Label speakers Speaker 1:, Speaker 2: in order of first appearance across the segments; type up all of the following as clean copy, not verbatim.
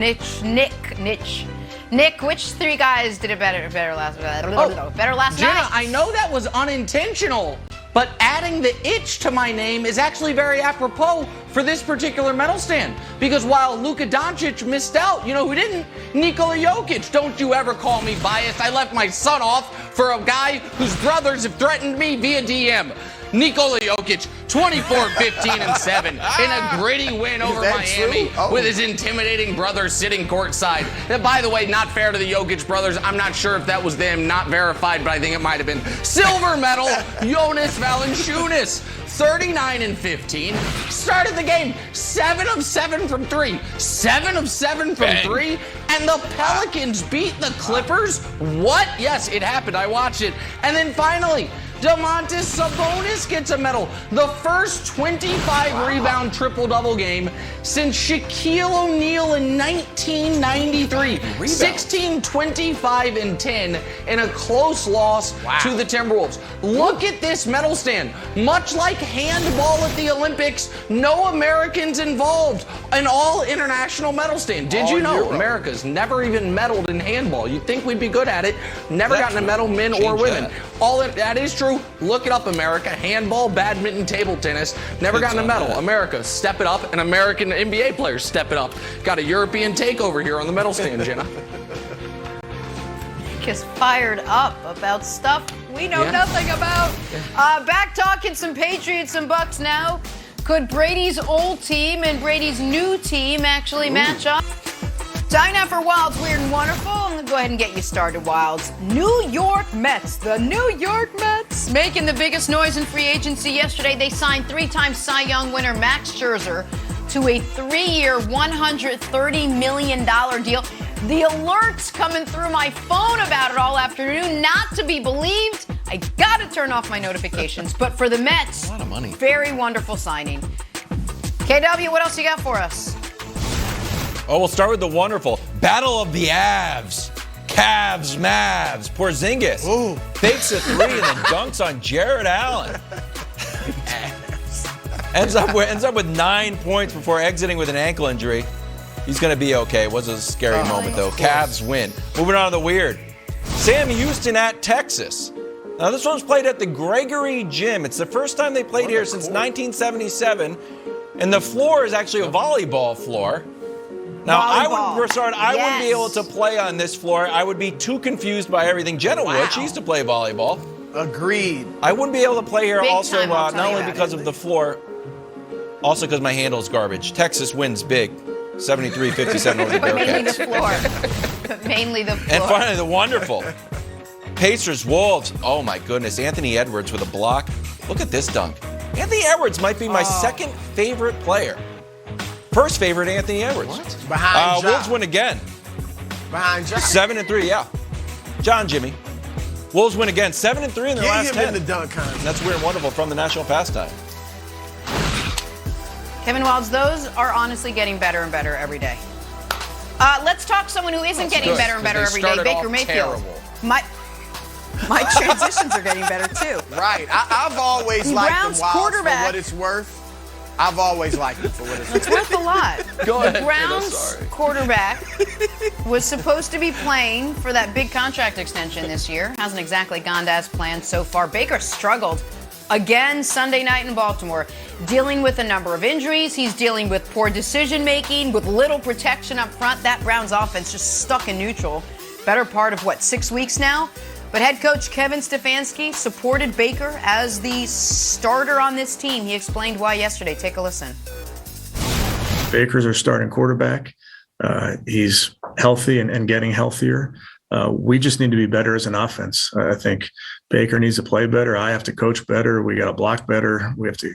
Speaker 1: Nick, which three guys did it better last
Speaker 2: Jenna,
Speaker 1: night?
Speaker 2: I know that was unintentional, but adding the itch to my name is actually very apropos for this particular medal stand. Because while Luka Doncic missed out, you know who didn't? Nikola Jokic. Don't you ever call me biased. I left my son off for a guy whose brothers have threatened me via DM. Nikola Jokic, 24-15-7 in a gritty win over Miami with his intimidating brothers sitting courtside. That, by the way, not fair to the Jokic brothers. I'm not sure if that was them, not verified, but I think it might have been. Silver medal, Jonas Valanciunas, 39-15. Started the game 7 of 7 from 3. 7 of 7 from 3. And the Pelicans beat the Clippers? What? Yes, it happened. I watched it. And then finally, Domantas Sabonis gets a medal. The first 25-rebound triple-double game since Shaquille O'Neal in 1993. 16, 25, and 10 in a close loss to the Timberwolves. Look at this medal stand. Much like handball at the Olympics, no Americans involved. An all-international medal stand. Did you know America's never even medaled in handball? You'd think we'd be good at it. Never gotten a medal, men or women. That is true. Look it up, America. Handball, badminton, table tennis. Never gotten a medal. America, step it up. And American NBA players, step it up. Got a European takeover here on the medal stand, Jenna.
Speaker 1: Is fired up about stuff we know nothing about. Back talking some Patriots and Bucks now. Could Brady's old team and Brady's new team actually match up? Time now for Wild's Weird and Wonderful. I'm going to go ahead and get you started, Wilds. New York Mets. The New York Mets making the biggest noise in free agency yesterday. They signed 3-time Cy Young winner Max Scherzer to a 3-year, $130 million deal. The alerts coming through my phone about it all afternoon. Not to be believed. I got to turn off my notifications. But for the Mets,
Speaker 2: a lot of money.
Speaker 1: Very wonderful signing. KW, what else you got for us?
Speaker 3: Oh, we'll start with the wonderful Battle of the Avs. Cavs, Mavs. Porzingis fakes a 3 and then dunks on Jared Allen. ends up with 9 points before exiting with an ankle injury. He's going to be okay. It was a scary moment, though. Cavs win. Moving on to the weird. Sam Houston at Texas. Now, this one's played at the Gregory Gym. It's the first time they played here since 1977. And the floor is actually a volleyball floor. Now, I wouldn't be able to play on this floor. I would be too confused by everything. Jenna would. She used to play volleyball.
Speaker 4: Agreed.
Speaker 3: I wouldn't be able to play here
Speaker 1: Big
Speaker 3: also,
Speaker 1: time,
Speaker 3: not only because of the floor, also because my handle is garbage. Texas wins big, 73-57 over the Bearcats.
Speaker 1: Mainly the floor.
Speaker 3: And finally, the wonderful Pacers Wolves. Oh, my goodness. Anthony Edwards with a block. Look at this dunk. Anthony Edwards might be my second favorite player. First favorite, Anthony Edwards.
Speaker 4: What? Behind
Speaker 3: Wolves win again.
Speaker 4: Behind John.
Speaker 3: 7-3, yeah. John Jimmy. Wolves win again, 7-3 in their last 10.
Speaker 4: Get him in the dunk contest.
Speaker 3: That's weird and wonderful from the national pastime.
Speaker 1: Kevin Wilds, those are honestly getting better and better every day. Let's talk someone who isn't getting better and better every day. Baker Mayfield. My transitions are getting better too.
Speaker 4: Right. I've always liked
Speaker 1: Browns
Speaker 4: the Wilds
Speaker 1: quarterback.
Speaker 4: for what it's worth. I've always liked it for what it's worth.
Speaker 1: It's worth a lot.
Speaker 2: Go ahead,
Speaker 1: the Browns quarterback was supposed to be playing for that big contract extension this year. Hasn't exactly gone as planned so far. Baker struggled again Sunday night in Baltimore, dealing with a number of injuries. He's dealing with poor decision-making, with little protection up front. That Browns offense just stuck in neutral. Better part of, 6 weeks now? But head coach Kevin Stefanski supported Baker as the starter on this team. He explained why yesterday. Take a listen.
Speaker 5: Baker's our starting quarterback. He's healthy and getting healthier. We just need to be better as an offense. I think Baker needs to play better. I have to coach better. We got to block better. We have to,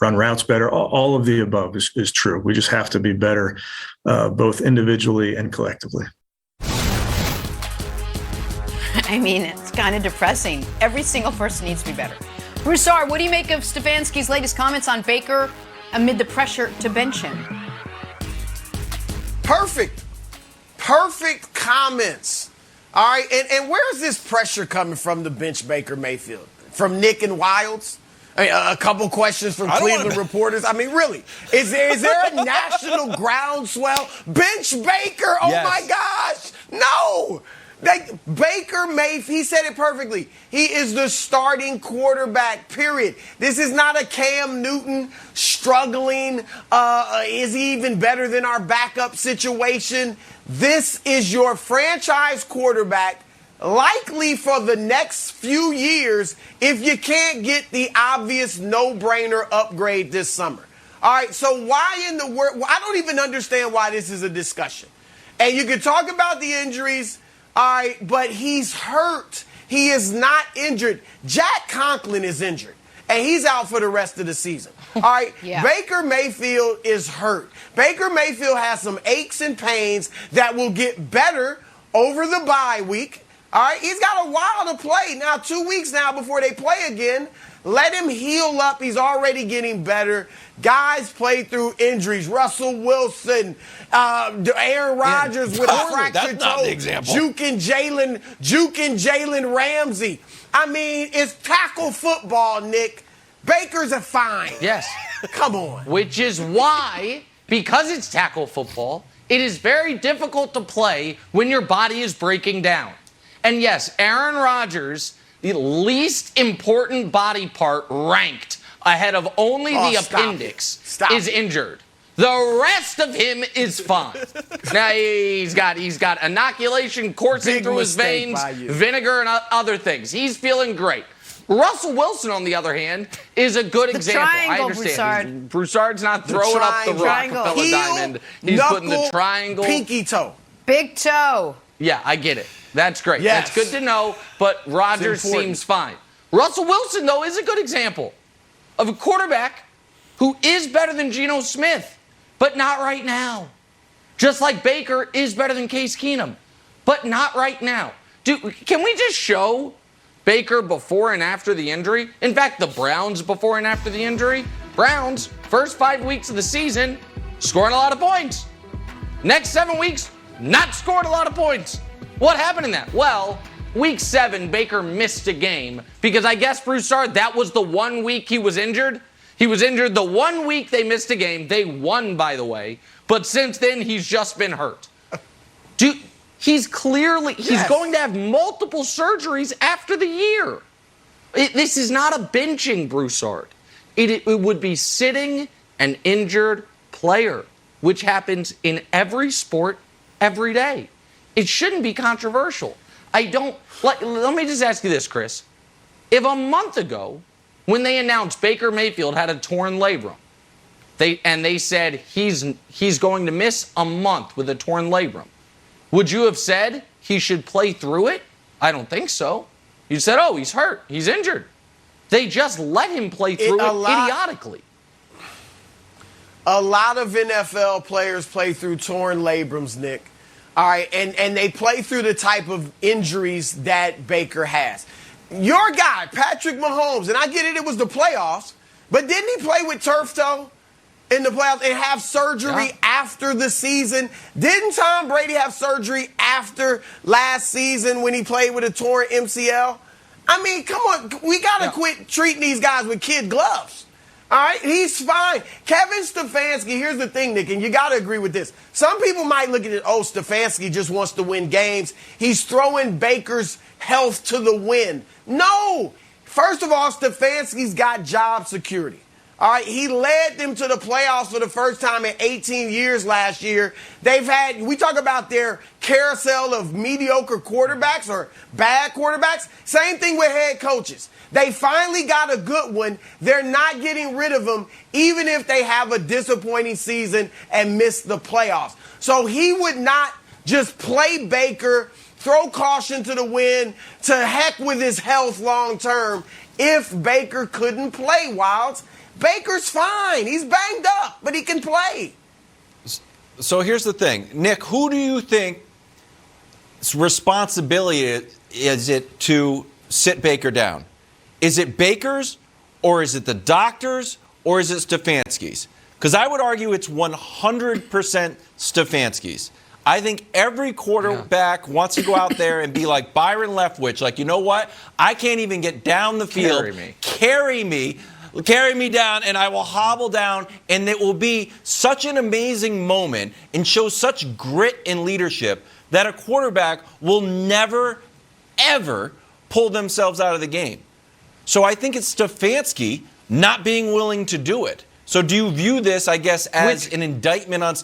Speaker 5: run routes better. All of the above is true. We just have to be better, both individually and collectively.
Speaker 1: I mean, it's kind of depressing. Every single person needs to be better. Broussard, what do you make of Stefanski's latest comments on Baker amid the pressure to bench him?
Speaker 4: Perfect comments. All right, and where's this pressure coming from to bench Baker Mayfield? From Nick and Wilds? A couple questions from Cleveland reporters. I mean, really, is there a national groundswell? Bench Baker. Oh,
Speaker 3: yes.
Speaker 4: my gosh. No. Baker Mayfield, he said it perfectly. He is the starting quarterback, period. This is not a Cam Newton struggling. Is he even better than our backup situation? This is your franchise quarterback, likely for the next few years if you can't get the obvious no-brainer upgrade this summer. All right, so why in the world? I don't even understand why this is a discussion. And you can talk about the injuries. All right, but he's hurt. He is not injured. Jack Conklin is injured, and he's out for the rest of the season. All right,
Speaker 1: Yeah.
Speaker 4: Baker Mayfield is hurt. Baker Mayfield has some aches and pains that will get better over the bye week. All right, he's got a while to play. Now, 2 weeks now before they play again. Let him heal up. He's already getting better. Guys play through injuries. Russell Wilson, Aaron Rodgers with a fractured
Speaker 3: That's not
Speaker 4: toe.
Speaker 3: the example.
Speaker 4: Juking Jalen Ramsey. I mean, it's tackle football, Nick. Baker's a fine.
Speaker 2: Yes.
Speaker 4: Come on.
Speaker 2: Which is why, because it's tackle football, it is very difficult to play when your body is breaking down. And yes, Aaron Rodgers, the least important body part ranked ahead of only the appendix, is injured. The rest of him is fine. Now he's got inoculation coursing through his veins, vinegar and other things. He's feeling great. Russell Wilson, on the other hand, is a good example.
Speaker 1: Triangle,
Speaker 2: I understand. Broussard's not throwing up the
Speaker 1: triangle.
Speaker 2: Rockefeller diamond. He's putting the triangle.
Speaker 4: Pinky toe.
Speaker 1: Big toe.
Speaker 2: Yeah, I get it. That's great.
Speaker 4: Yes.
Speaker 2: That's good to know, but Rodgers seems fine. Russell Wilson, though, is a good example of a quarterback who is better than Geno Smith, but not right now. Just like Baker is better than Case Keenum, but not right now. Can we just show Baker before and after the injury? In fact, the Browns before and after the injury. Browns, first 5 weeks of the season, scoring a lot of points. Next 7 weeks, not scored a lot of points. What happened in that? Well, week 7, Baker missed a game because I guess, Broussard, that was the 1 week he was injured. He was injured the 1 week they missed a game. They won, by the way. But since then, he's just been hurt. He's going to have multiple surgeries after the year. This is not a benching, Broussard. It would be sitting an injured player, which happens in every sport every day. It shouldn't be controversial. Let me just ask you this, Chris. If a month ago, when they announced Baker Mayfield had a torn labrum, they said he's going to miss a month with a torn labrum, would you have said he should play through it? I don't think so. You said, oh, he's hurt. He's injured. They just let him play through it idiotically.
Speaker 4: A lot of NFL players play through torn labrums, Nick. All right, and they play through the type of injuries that Baker has. Your guy, Patrick Mahomes, and I get it was the playoffs, but didn't he play with turf toe in the playoffs and have surgery after the season? Didn't Tom Brady have surgery after last season when he played with a torn MCL? I mean, come on, we got to quit treating these guys with kid gloves. All right, he's fine. Kevin Stefanski, here's the thing, Nick, and you got to agree with this. Some people might look at it, oh, Stefanski just wants to win games. He's throwing Baker's health to the wind. No. First of all, Stefanski's got job security. All right, he led them to the playoffs for the first time in 18 years last year. We talk about their carousel of mediocre quarterbacks or bad quarterbacks. Same thing with head coaches. They finally got a good one. They're not getting rid of him, even if they have a disappointing season and miss the playoffs. So he would not just play Baker, throw caution to the wind, to heck with his health long term if Baker couldn't play, Wilds. Baker's fine. He's banged up, but he can play.
Speaker 3: So here's the thing. Nick, who do you think responsibility is it to sit Baker down? Is it Baker's, or is it the doctor's, or is it Stefanski's? Because I would argue it's 100% Stefanski's. I think every quarterback wants to go out there and be like Byron Leftwich, like, you know what? I can't even get down the field.
Speaker 2: Carry me.
Speaker 3: Carry me. Carry me down, and I will hobble down, and it will be such an amazing moment and show such grit and leadership that a quarterback will never, ever pull themselves out of the game. So I think it's Stefanski not being willing to do it. So do you view this, I guess, as an indictment on